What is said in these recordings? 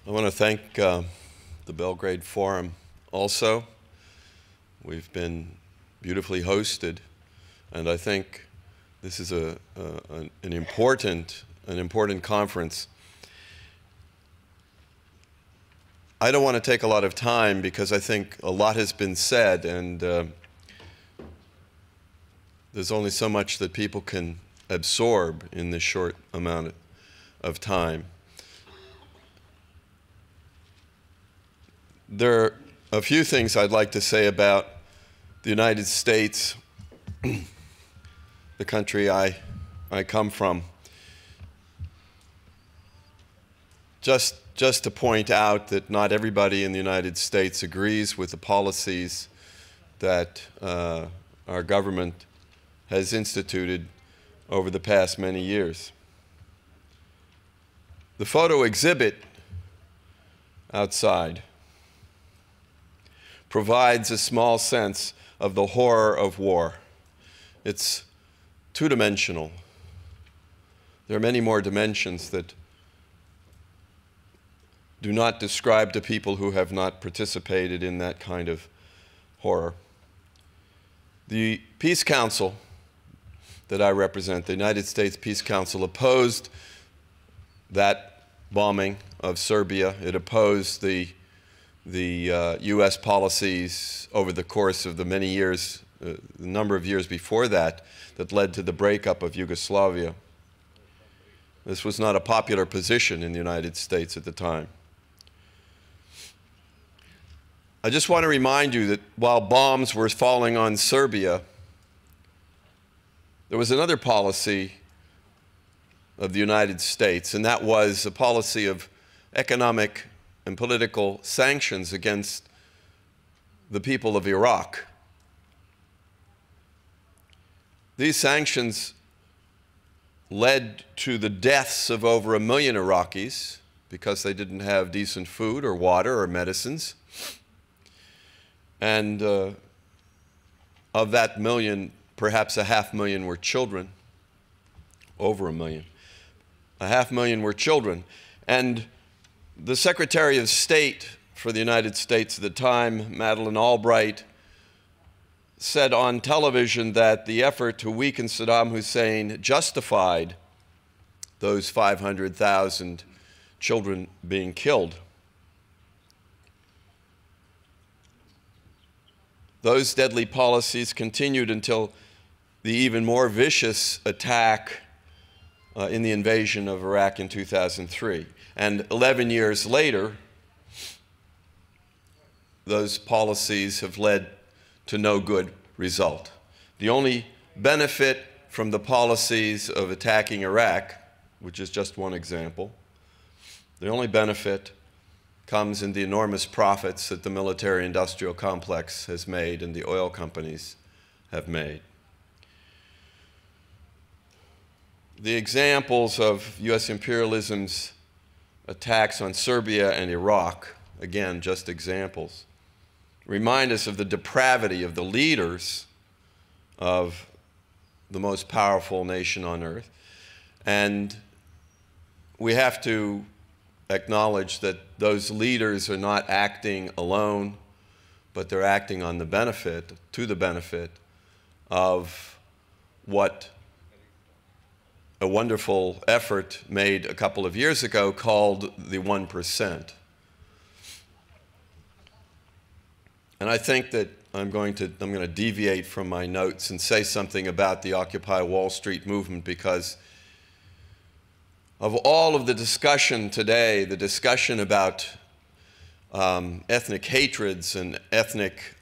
I want to thank the Belgrade Forum also. We've been beautifully hosted, and I think this is an important conference. I don't want to take a lot of time because I think a lot has been said, and there's only so much that people can absorb in this short amount of time. There are a few things I'd like to say about the United States, the country I come from. Just to point out that not everybody in the United States agrees with the policies that our government has instituted over the past many years. The photo exhibit outside provides a small sense of the horror of war. It's two-dimensional. There are many more dimensions that do not describe to people who have not participated in that kind of horror. The Peace Council that I represent, the United States Peace Council, opposed that bombing of Serbia. It opposed the U.S. policies over the course of the many years, the number of years before that, that led to the breakup of Yugoslavia. This was not a popular position in the United States at the time. I just want to remind you that while bombs were falling on Serbia, there was another policy of the United States, and that was a policy of economic and political sanctions against the people of Iraq. These sanctions led to the deaths of over 1 million Iraqis because they didn't have decent food or water or medicines. And of that million, perhaps 500,000 were children, over 1 million. 500,000 were children. And the Secretary of State for the United States at the time, Madeleine Albright, said on television that the effort to weaken Saddam Hussein justified those 500,000 children being killed. Those deadly policies continued until the even more vicious attack in the invasion of Iraq in 2003. And 11 years later, those policies have led to no good result. The only benefit from the policies of attacking Iraq, which is just one example, the only benefit comes in the enormous profits that the military-industrial complex has made and the oil companies have made. The examples of U.S. imperialism's attacks on Serbia and Iraq, again, just examples, remind us of the depravity of the leaders of the most powerful nation on earth. And we have to acknowledge that those leaders are not acting alone, but they're acting on the benefit, to the benefit of what a wonderful effort made a couple of years ago called the 1%. And I think that I'm going to deviate from my notes and say something about the Occupy Wall Street movement, because of all of the discussion today, the discussion about ethnic hatreds and ethnic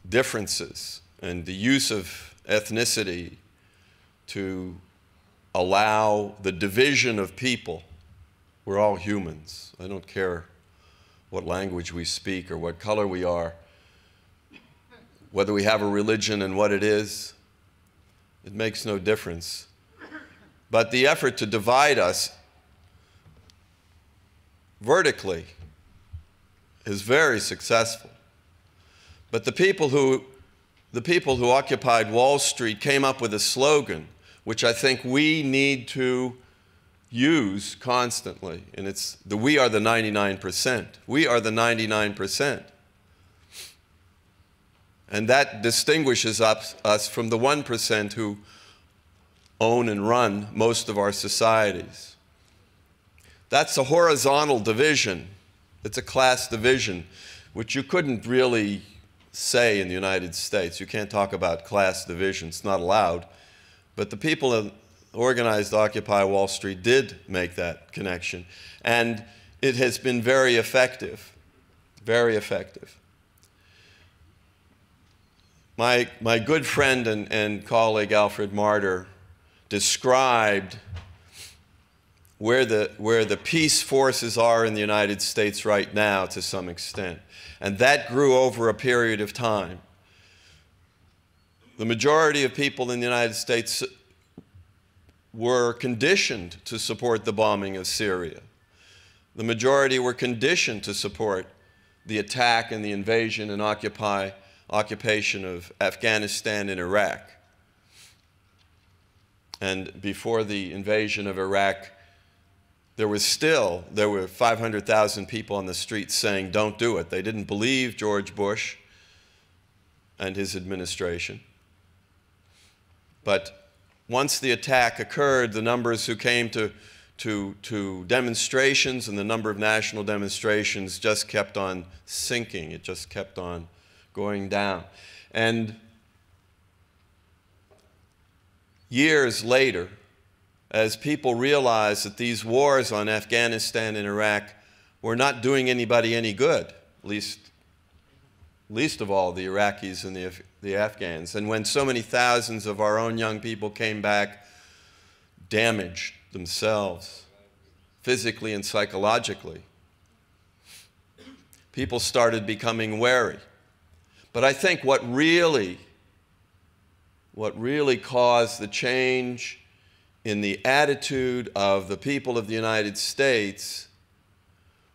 differences and the use of ethnicity to allow the division of people. We're all humans. I don't care what language we speak or what color we are, whether we have a religion and what it is. It makes no difference. But the effort to divide us vertically is very successful. But the people who occupied Wall Street came up with a slogan, which I think we need to use constantly, and it's the we are the 99%. We are the 99%. And that distinguishes us from the 1% who own and run most of our societies. That's a horizontal division. It's a class division, which you couldn't really say in the United States. You can't talk about class division. It's not allowed. But the people of organized Occupy Wall Street did make that connection. And it has been very effective, very effective. My good friend and colleague Alfred Marder described where the peace forces are in the United States right now to some extent. And that grew over a period of time. The majority of people in the United States were conditioned to support the bombing of Syria. The majority were conditioned to support the attack and the invasion and occupation of Afghanistan and Iraq. And before the invasion of Iraq, there were 500,000 people on the streets saying, don't do it. They didn't believe George Bush and his administration. But once the attack occurred, the numbers who came to demonstrations and the number of national demonstrations just kept on sinking. It just kept on going down. And years later, as people realized that these wars on Afghanistan and Iraq were not doing anybody any good, least of all the Iraqis and the Afghans. And when so many thousands of our own young people came back damaged themselves, physically and psychologically, people started becoming wary. But I think what really caused the change in the attitude of the people of the United States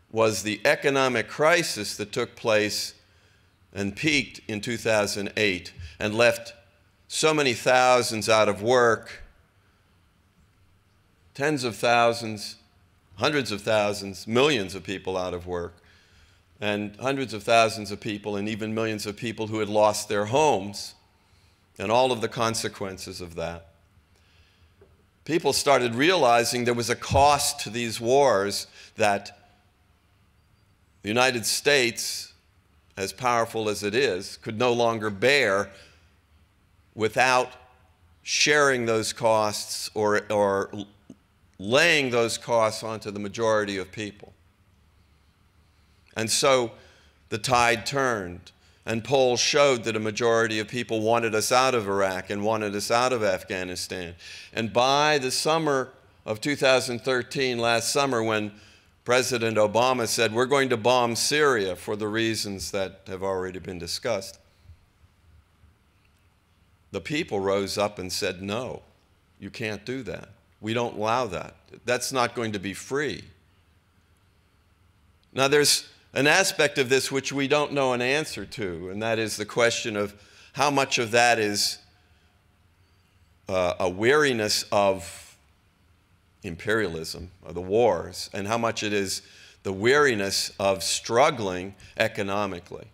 was the economic crisis that took place and peaked in 2008 and left so many thousands out of work, tens of thousands, hundreds of thousands, millions of people out of work, and hundreds of thousands of people and even millions of people who had lost their homes, and all of the consequences of that. People started realizing there was a cost to these wars that the United States, as powerful as it is, could no longer bear without sharing those costs or laying those costs onto the majority of people. And so the tide turned, and polls showed that a majority of people wanted us out of Iraq and wanted us out of Afghanistan. And by the summer of 2013, last summer, when President Obama said, we're going to bomb Syria for the reasons that have already been discussed, the people rose up and said, no, you can't do that. We don't allow that. That's not going to be free. Now, there's an aspect of this which we don't know an answer to, and that is the question of how much of that is a weariness of imperialism, or the wars, and how much it is the weariness of struggling economically.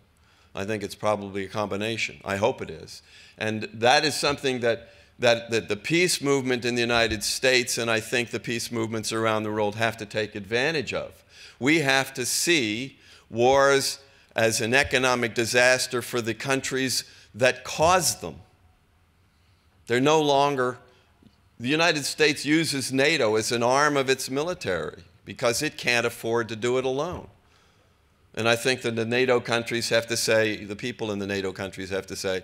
I think it's probably a combination. I hope it is. And that is something that the peace movement in the United States, and I think the peace movements around the world, have to take advantage of. We have to see wars as an economic disaster for the countries that caused them. They're no longer, the United States uses NATO as an arm of its military because it can't afford to do it alone. And I think that the NATO countries have to say, the people in the NATO countries have to say,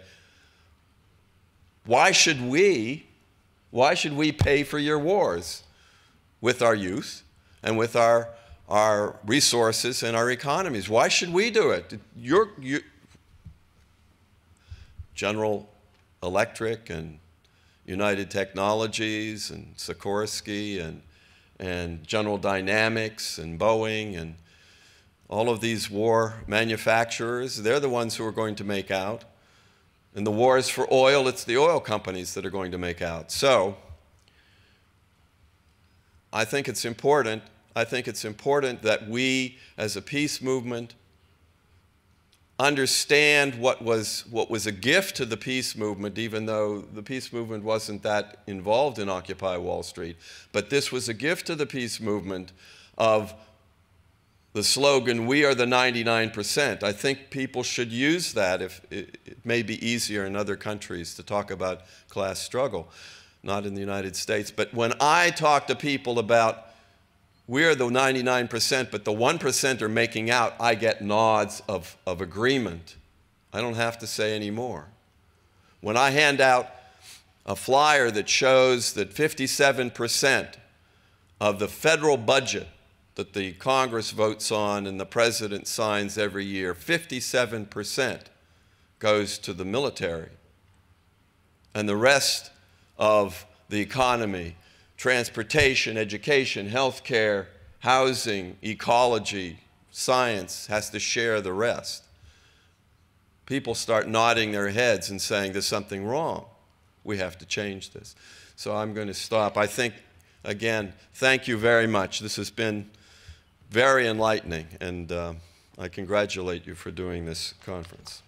why should we pay for your wars with our youth and with our resources and our economies? Why should we do it? General Electric and United Technologies and Sikorsky and General Dynamics and Boeing and all of these war manufacturers, they're the ones who are going to make out. In the wars for oil, it's the oil companies that are going to make out. So I think it's important. I think it's important that we, as a peace movement, understand what was a gift to the peace movement, even though the peace movement wasn't that involved in Occupy Wall Street. But this was a gift to the peace movement of the slogan, "We are the 99%. I think people should use that. If it may be easier in other countries to talk about class struggle, not in the United States. But when I talk to people about we're the 99%, but the 1% are making out, I get nods of agreement. I don't have to say any more. When I hand out a flyer that shows that 57% of the federal budget that the Congress votes on and the President signs every year, 57% goes to the military. And the rest of the economy, transportation, education, healthcare, housing, ecology, science, has to share the rest. People start nodding their heads and saying there's something wrong. We have to change this. So I'm going to stop. I think, again, thank you very much. This has been very enlightening, and I congratulate you for doing this conference.